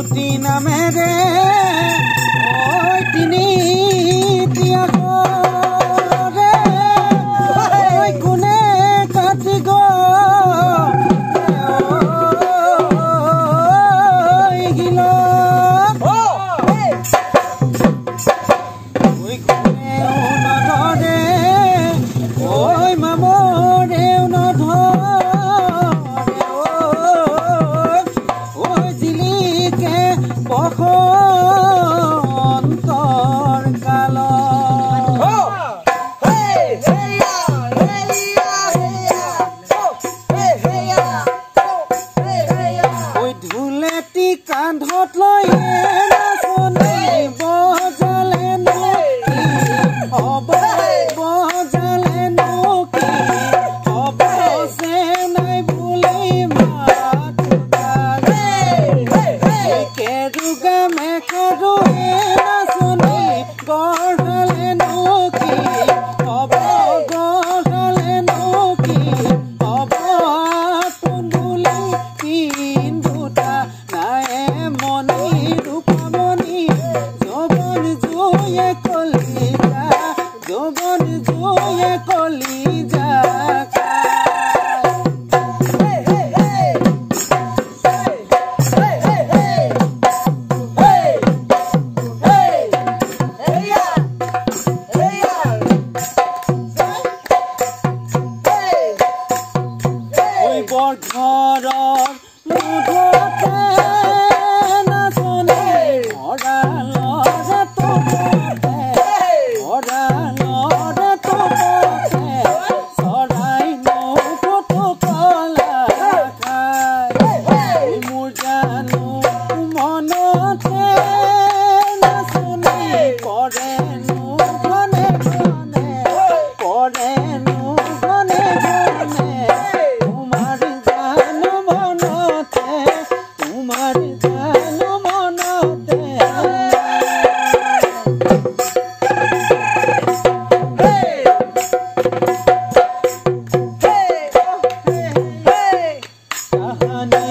দুটি নামেৰে ঐ তিনি তিয়াসৰে ঐ কোনে কাটি গৈ গিল ঐ কোনেও নধৰে ঐ মামৰেও নধৰে ঐ জিলিকে বসন্তৰ কালত ঐ ঢোলেটি কান্ধত লৈ নাচনি বজালে নকি হ'ব বজালে নকি হ'ব যে নাই বুলি মাত কেৰুগা মেকাৰুৱে নাচনি গঢ়ালে নকি হ'ব গঢ়ালে নকি হ'ব তুন্দুলি পিন্ধোতা নায়ে মণি ৰূপমণি যৌৱন জুয়ে কলিজা যৌৱন জুয়ে কলিজা বৰ ঘৰৰ মুঠতে নাচনি অৰালৰে তোপতে অৰালৰে তোপতে চৰাই নৌকটো কলা খাই মোৰ জানো মনতে নাচনি কৰেনো ঘনে ঘনে কৰেনো ঘনে ঘনে তোমাৰ জানো মনতে তোমাৰ জানো মনতে কাহানি